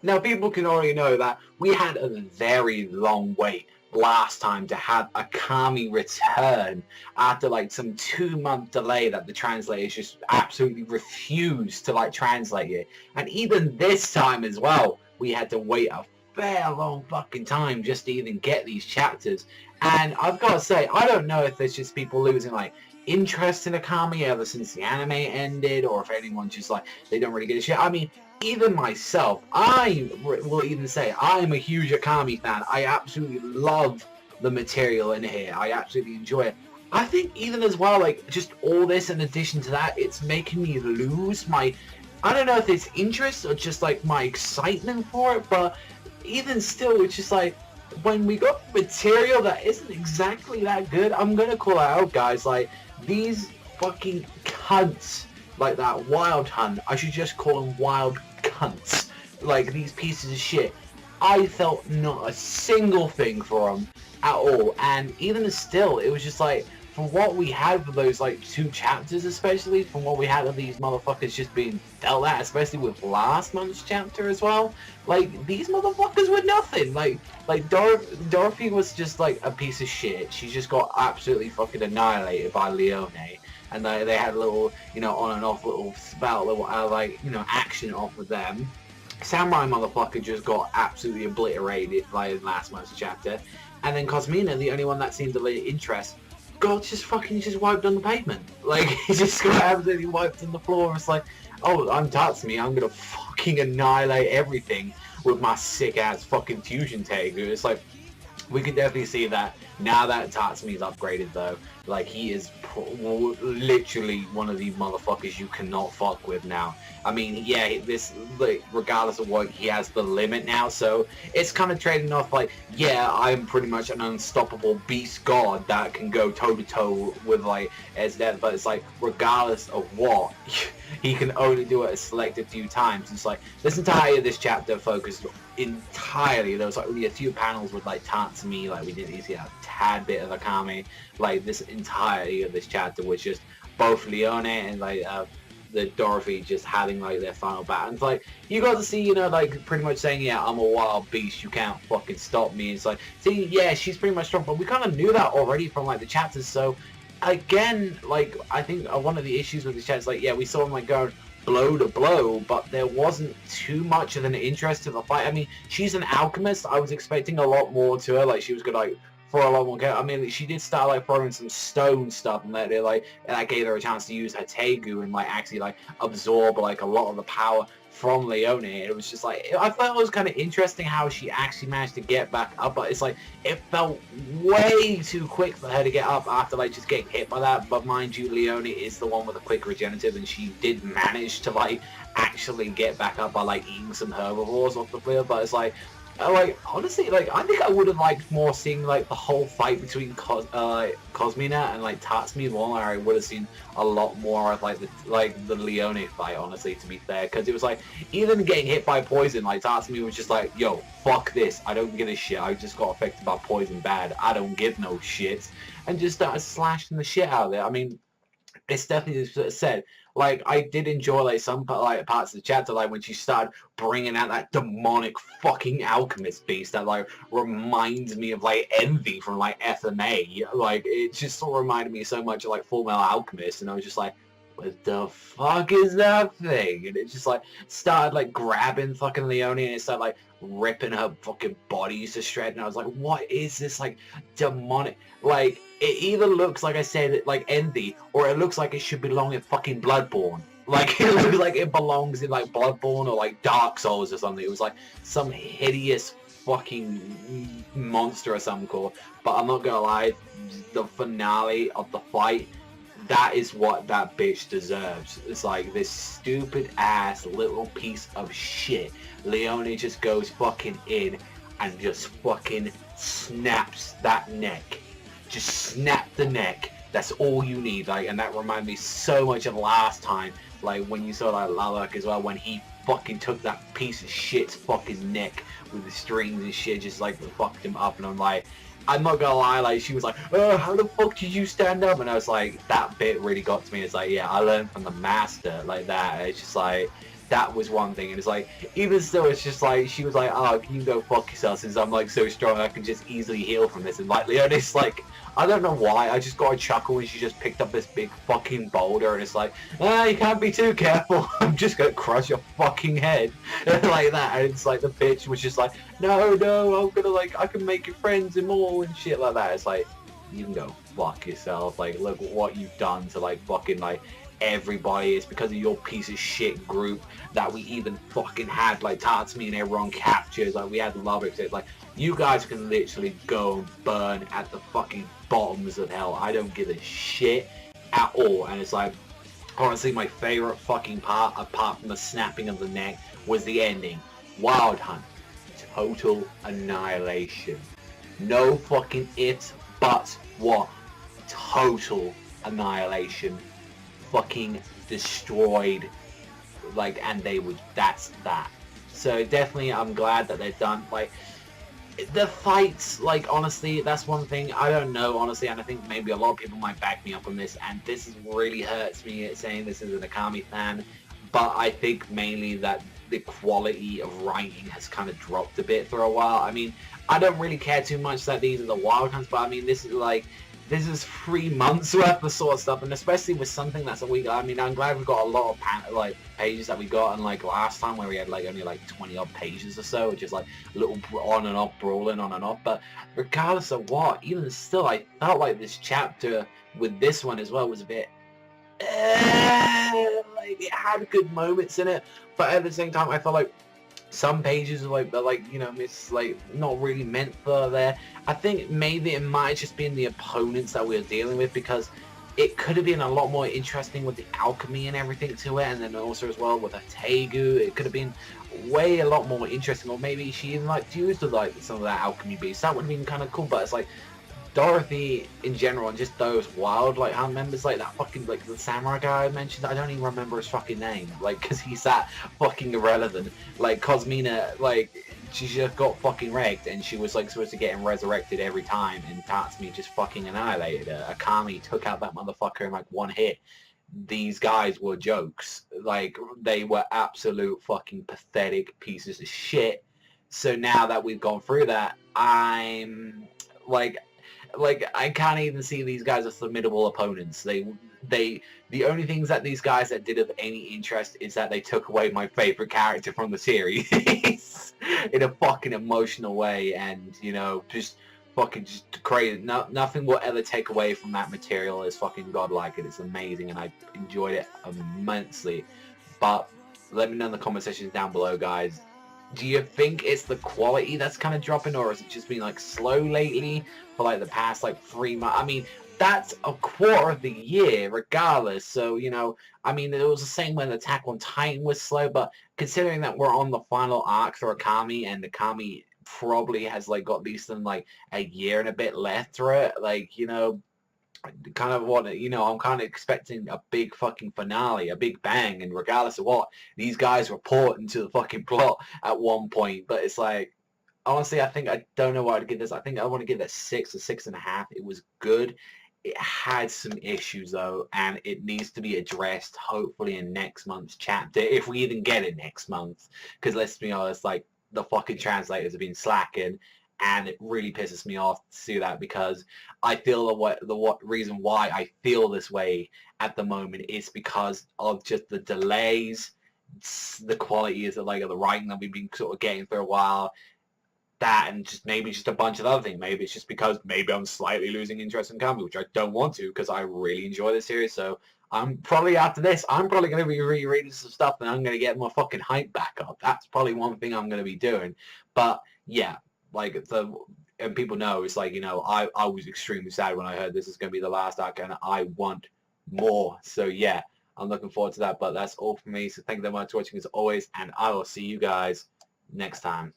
Now, people can already know that we had a very long wait last time to have Akame return after like some 2-month delay that the translators just absolutely refused to like translate it. And even this time as well, we had to wait a fair long fucking time just to even get these chapters. And I've got to say, I don't know if there's just people losing like interest in Akame ever since the anime ended, or if anyone's just like, they don't really get a shit. I mean, even myself, I will even say I'm a huge Akame fan. I absolutely love the material in here. I absolutely enjoy it. I think even as well, like, just all this in addition to that, it's making me lose my, I don't know if it's interest or just like my excitement for it, but even still, it's just like, when we got material that isn't exactly that good, I'm gonna call it out, guys. Like, these fucking cunts, like that Wild Hunt, I should just call them wild cunts. Like, these pieces of shit, I felt not a single thing for them at all. And even still, it was just like, from what we had for those like 2 chapters, especially from what we had of these motherfuckers just being dealt at, especially with last month's chapter as well, like, these motherfuckers were nothing. Like Dorothy was just like a piece of shit. She just got absolutely fucking annihilated by Leone. And they had a little, you know, on and off little spell, little like, you know, action off of them. Samurai motherfucker just got absolutely obliterated by last month's chapter. And then Cosmina, the only one that seemed to lay interest, got just wiped on the pavement. Like, he just got absolutely wiped on the floor. It's like, oh, I'm Tatsumi, I'm gonna fucking annihilate everything with my sick ass fucking fusion tag. It's like, we can definitely see that now that Tatsumi's upgraded though. Like, he is literally one of the motherfuckers you cannot fuck with now. I mean, yeah, this, like, regardless of what, he has the limit now, so it's kind of trading off like, yeah, I'm pretty much an unstoppable beast god that can go toe-to-toe with, like, as that, but it's like, regardless of what, he can only do it a selected few times. It's like, this entire this chapter focused entirely, there was like only a few panels with like Tatsumi, like we didn't see a tad bit of Akame. Like, this entirety of this chapter was just both Leone and like the Dorothy just having like their final battle. And like, you got to see, you know, like pretty much saying, yeah, I'm a wild beast, you can't fucking stop me. It's like, see, yeah, she's pretty much strong, but we kind of knew that already from like the chapters. So again, like, I think one of the issues with the chat is like, yeah, we saw him like going blow to blow, but there wasn't too much of an interest to the fight. I mean, she's an alchemist. I was expecting a lot more to her. Like, she was gonna like throw a lot more. I mean, she did start like throwing some stone stuff, and that that gave her a chance to use her Tegu and like actually like absorb like a lot of the power from Leone. It was just like, I thought it was kind of interesting how she actually managed to get back up, but it's like, it felt way too quick for her to get up after like just getting hit by that. But mind you, Leone is the one with a quick regenerative, and she did manage to like actually get back up by like eating some herbivores off the field. But it's like honestly, like, I think I would have liked more seeing like the whole fight between Cosmina and like Tatsumi more. I would have seen a lot more of like the Leone fight, honestly, to be fair, because it was like, even getting hit by poison, like Tatsumi was just like, yo, fuck this, I don't give a shit, I just got affected by poison bad, I don't give no shit, and just started slashing the shit out of it. I mean, it's definitely said, like, I did enjoy like some like parts of the chapter, like when she started bringing out that demonic fucking alchemist beast that like reminds me of like Envy from like FMA. Like, it just sort of reminded me so much of like Full Metal Alchemist, and I was just like, what the fuck is that thing? And it just like started like grabbing fucking Leone, and it started like ripping her fucking bodies to shreds, and I was like, what is this like demonic, like, it either looks like I said like Envy, or it looks like it should belong in fucking Bloodborne. Like, it looks like it belongs in like Bloodborne or like Dark Souls or something. It was like some hideous fucking monster or something cool. But I'm not gonna lie, the finale of the fight, that is what that bitch deserves. It's like, this stupid ass little piece of shit, Leone just goes fucking in and just fucking snaps that neck. Just snap the neck. That's all you need. Like, and that reminded me so much of last time, like when you saw like Lalak as well, when he fucking took that piece of shit's fucking neck with the strings and shit, just like fucked him up. And I'm like, I'm not gonna lie, like, she was like, oh, how the fuck did you stand up? And I was like, that bit really got to me. It's like, yeah, I learned from the master, like that. It's just like, that was one thing. And it's like, even still, it's just like, she was like, oh, can you go fuck yourself, since I'm like so strong, I can just easily heal from this. And like, Leonis, like, I don't know why, I just got a chuckle when she just picked up this big fucking boulder, and it's like, ah, you can't be too careful, I'm just gonna crush your fucking head. Like that. And it's like, the bitch was just like, no, I'm gonna, like, I can make you friends and more and shit like that. It's like, you can go fuck yourself. Like, look what you've done to, like, fucking, like, everybody. It's because of your piece of shit group that we even fucking had, like, Tatsumi and everyone captures. Like, we had Love It. Like, you guys can literally go and burn at the fucking bottoms of hell. I don't give a shit at all. And it's like, honestly, my favorite fucking part, apart from the snapping of the neck, was the ending. Wild Hunt. Total annihilation. No fucking ifs, buts, what? Total annihilation. Fucking destroyed. Like, and they would, that's that. So definitely, I'm glad that they're done. Like, the fights, like, honestly, that's one thing, I don't know, honestly, and I think maybe a lot of people might back me up on this, and this really hurts me saying this as an Akame fan, but I think mainly that the quality of writing has kind of dropped a bit for a while. I mean, I don't really care too much that these are the wild hunts, but I mean, this is like, this is 3 months worth of sort of stuff, and especially with something that's a week. I mean, I'm glad we got a lot of like pages that we got, and like last time where we had like only like 20 odd pages or so, just like a little on and off, brawling on and off. But regardless of what, even still, I felt like this chapter with this one as well was a bit like, it had good moments in it, but at the same time, I felt like some pages are like, you know, it's like not really meant for there. I think maybe it might just been the opponents that we were dealing with, because it could have been a lot more interesting with the alchemy and everything to it, and then also as well with a Tegu, it could have been way a lot more interesting, or maybe she even like used like some of that alchemy beast. That would have been kind of cool, but it's like Dorothy in general, and just those wild like hunt members, like that fucking like the samurai guy I mentioned, I don't even remember his fucking name, like, because he's that fucking irrelevant. Like Cosmina, like, she just got fucking wrecked, and she was like supposed to get him resurrected every time, and Tatsumi just fucking annihilated her. Akame took out that motherfucker in like one hit. These guys were jokes. Like, they were absolute fucking pathetic pieces of shit. So now that we've gone through that, I'm like I can't even see these guys as formidable opponents. The only things that these guys that did of any interest is that they took away my favorite character from the series in a fucking emotional way, and you know, just fucking just crazy. Nothing will ever take away from that material. It's fucking godlike, and it's amazing, and I enjoyed it immensely. But let me know in the comment sections down below, guys. Do you think it's the quality that's kind of dropping, or has it just been like slow lately for like the past like 3 months? I mean, that's a quarter of the year regardless. So, you know, I mean, it was the same when Attack on Titan was slow, but considering that we're on the final arc for Akame, and Akame probably has like got at least like a year and a bit left for it, like, you know, kind of want to, you know, I'm kind of expecting a big fucking finale, a big bang, and regardless of what, these guys report into the fucking plot at one point, but it's like, honestly, I think I don't know what I'd give this. I think I want to give it 6 or 6.5. It was good. It had some issues though, and it needs to be addressed hopefully in next month's chapter, if we even get it next month, because let's be honest, like, the fucking translators have been slacking, and it really pisses me off to see that, because I feel the reason why I feel this way at the moment is because of just the delays, the quality is like of the writing that we've been sort of getting for a while, that, and just maybe just a bunch of other things. Maybe it's just because maybe I'm slightly losing interest in Kami, which I don't want to, because I really enjoy this series. So I'm probably, after this, I'm probably going to be rereading some stuff, and I'm going to get my fucking hype back up. That's probably one thing I'm going to be doing. But yeah, like, and people know, it's like, you know, I was extremely sad when I heard this is going to be the last arc, and I want more. So yeah, I'm looking forward to that. But that's all for me. So thank you very much for watching as always, and I will see you guys next time.